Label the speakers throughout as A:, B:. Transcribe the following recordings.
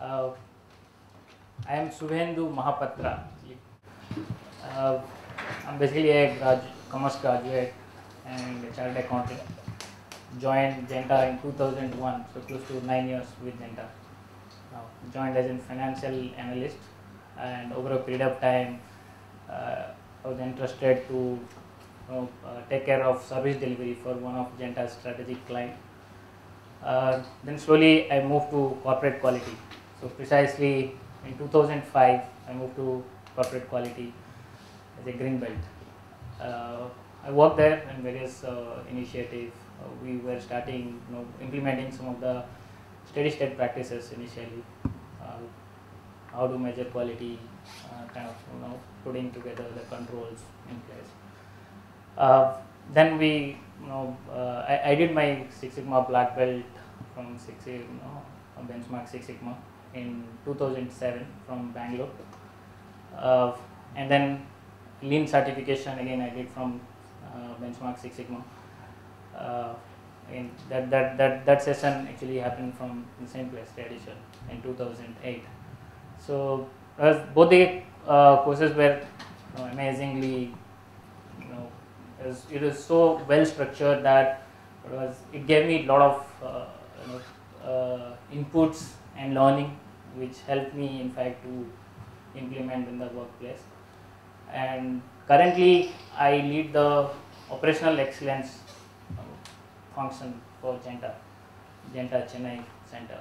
A: Uh, I am Suvendu Mahapatra. Uh, I'm basically a commerce graduate and a chartered accountant. Joined Zenta in 2001, so close to 9 years with Zenta. Joined as a financial analyst, and over a period of time, I was interested to take care of service delivery for one of Zenta's strategic client. Then slowly I moved to corporate quality. So precisely in 2005, I moved to corporate quality as a green belt. I worked there in various initiatives. We were starting, implementing some of the steady state practices initially. How to measure quality, kind of, putting together the controls in place. Then we, I did my Six Sigma black belt from benchmark Six Sigma in 2007 from Bangalore, and then Lean certification again I did from benchmark Six Sigma. And that session actually happened from the same place, tradition, in 2008. So both the courses were amazingly, it is so well structured that it gave me a lot of inputs and learning, which helped me in fact to implement in the workplace. And currently I lead the operational excellence function for Zenta Chennai Center.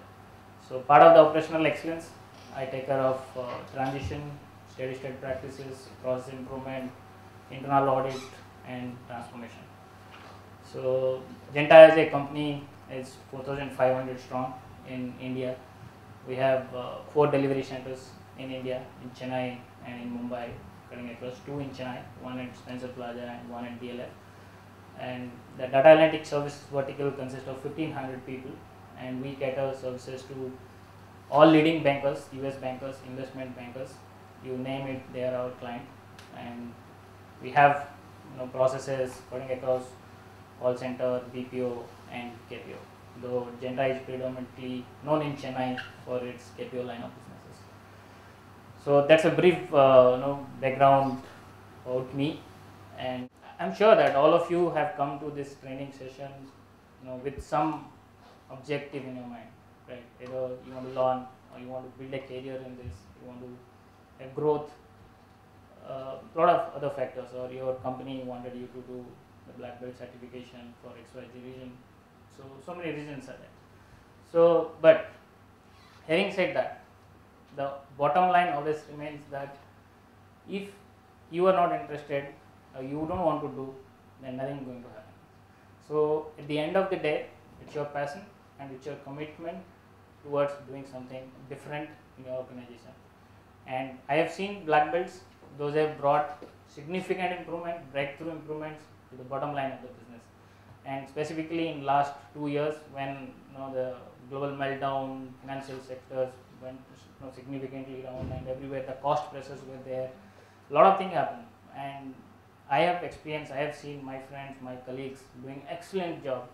A: So part of the operational excellence, I take care of transition, steady state practices, process improvement, internal audit, and transformation. So Zenta as a company is 4,500 strong in India. We have 4 delivery centers in India, in Chennai and in Mumbai, cutting across 2 in Chennai, 1 at Spencer Plaza and 1 at DLF. And the data analytics services vertical consists of 1,500 people, and we cater services to all leading bankers, US bankers, investment bankers, you name it, they are our client. And we have processes cutting across call center, BPO and KPO, though Zenta is predominantly known in Chennai for its KPO line of businesses. So that's a brief background about me, and I'm sure that all of you have come to this training session with some objective in your mind, right? Either you want to learn, or you want to build a career in this, you want to have growth, a lot of other factors, or your company wanted you to do the black belt certification for XYZ reason. So many reasons are there. So, but having said that, the bottom line always remains that if you are not interested, or you don't want to do, then nothing is going to happen. So at the end of the day, it's your passion and it's your commitment towards doing something different in your organization. And I have seen black belts, those have brought significant improvement, breakthrough improvements to the bottom line of the business. And specifically in last 2 years, when the global meltdown, financial sectors went significantly down, and everywhere the cost pressures were there, a lot of things happened. And I have experienced, I have seen my friends, my colleagues doing excellent job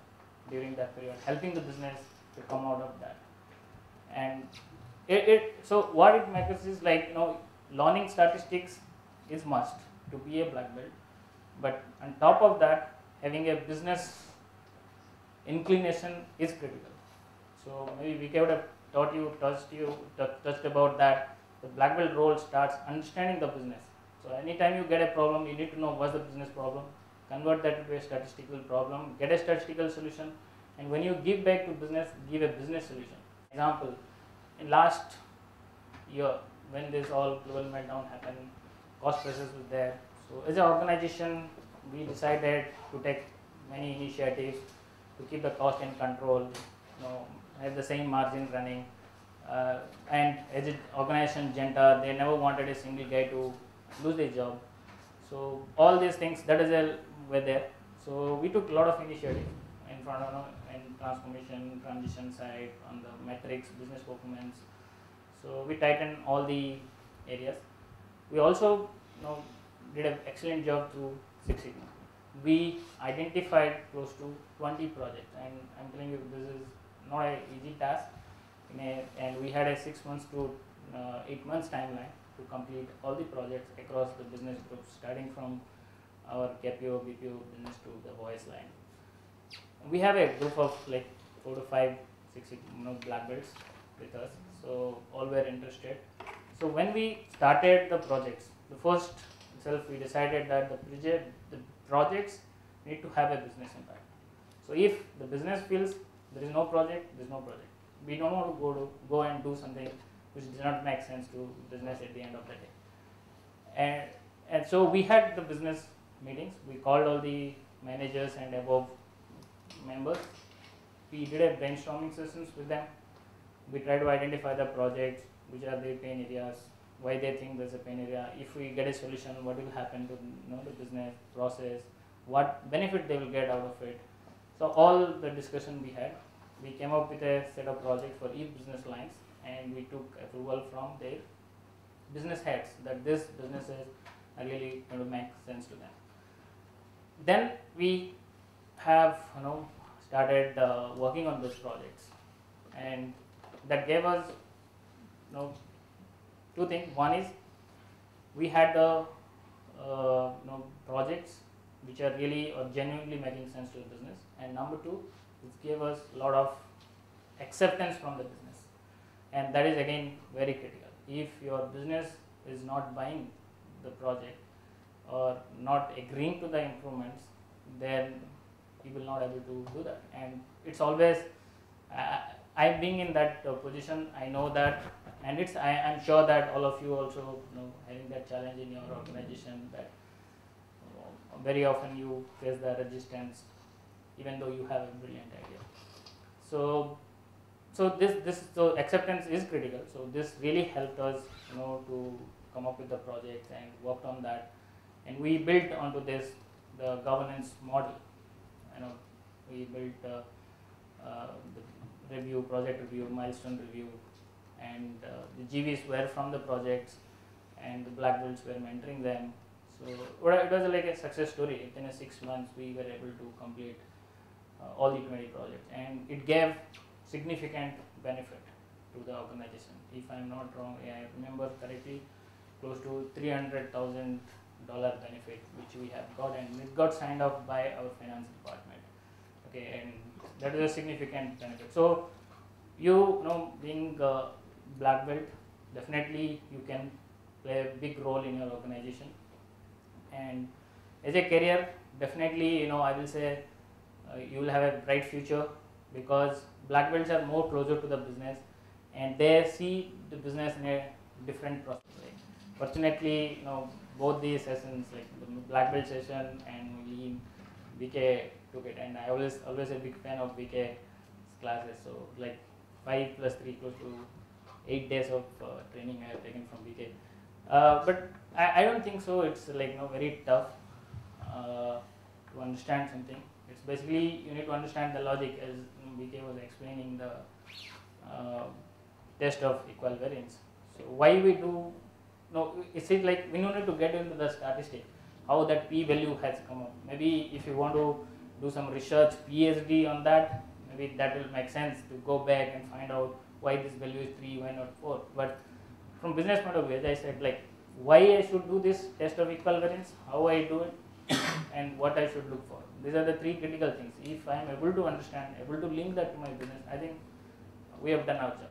A: during that period, helping the business to come out of that. And so what it matters is learning statistics is must to be a black belt, but on top of that, having a business inclination is critical. So maybe we could have touched about that. The black belt role starts understanding the business. So anytime you get a problem, you need to know what's the business problem, convert that to a statistical problem, get a statistical solution, and when you give back to business, give a business solution. Example, in last year, when this all global meltdown happened, cost pressures was there. So as an organization, we decided to take many initiatives to keep the cost in control, have the same margin running, and as an organization, Zenta, they never wanted a single guy to lose their job. So all these things were there. So we took a lot of initiative in front of in transformation, transition side, on the metrics, business performance. So we tightened all the areas. We also did an excellent job through Six Sigma. We identified close to 20 projects, and I'm telling you, this is not an easy task. and we had a 6 months to 8 months timeline to complete all the projects across the business groups, starting from our KPO, BPO business to the voice line. We have a group of like 4 to 5, 6 black belts with us, so all were interested. So when we started the projects, the first itself we decided that the projects need to have a business impact. So if the business feels there is no project, there is no project. We don't want to go and do something which does not make sense to business at the end of the day. And so we had the business meetings. We called all the managers and above members. We did a brainstorming sessions with them. We tried to identify the projects, which are the pain areas, why they think there's a pain area. If we get a solution, what will happen to the business process, what benefit they will get out of it. So all the discussion we had, we came up with a set of projects for each business lines, and we took approval from their business heads that this businesses are really going to make sense to them. Then we have started working on those projects, and that gave us two things. One is we had the projects which are really or genuinely making sense to the business, and number two, it gave us a lot of acceptance from the business, and that is again very critical. If your business is not buying the project or not agreeing to the improvements, then you will not able to do that. And it's always I being in that position, I know that, and I'm sure that all of you also having that challenge in your organization, that very often you face the resistance even though you have a brilliant idea. So so acceptance is critical. So this really helped us to come up with the project and worked on that, and we built onto this the governance model. We built the review, project review, milestone review, and the GVs were from the projects, and the black belts were mentoring them. So it was like a success story. Within 6 months, we were able to complete all the 20 projects, and it gave significant benefit to the organization. If I am not wrong, I remember correctly, close to $300,000 benefit which we have got, and it got signed off by our finance department. Okay, and that is a significant benefit. So being a black belt, definitely you can play a big role in your organization, and as a career, definitely I will say you will have a bright future, because black belts are more closer to the business and they see the business in a different process. Fortunately, both these sessions, like the black belt session and lean, BK took it, and I always a big fan of BK classes. So like 5 plus 3, close to 8 days of training I have taken from BK. But I don't think so. It's like very tough to understand something. It's basically you need to understand the logic, as BK was explaining the test of equal variance. So why we do? No, it's like we don't need to get into the statistic, how that p value has come up. Maybe if you want to do some research, PhD on that, maybe that will make sense to go back and find out why this value is 3, why not 4. But from business point of view, as I said, like why I should do this test of equal variance, how I do it, and what I should look for. These are the 3 critical things. If I am able to understand, able to link that to my business, I think we have done our job.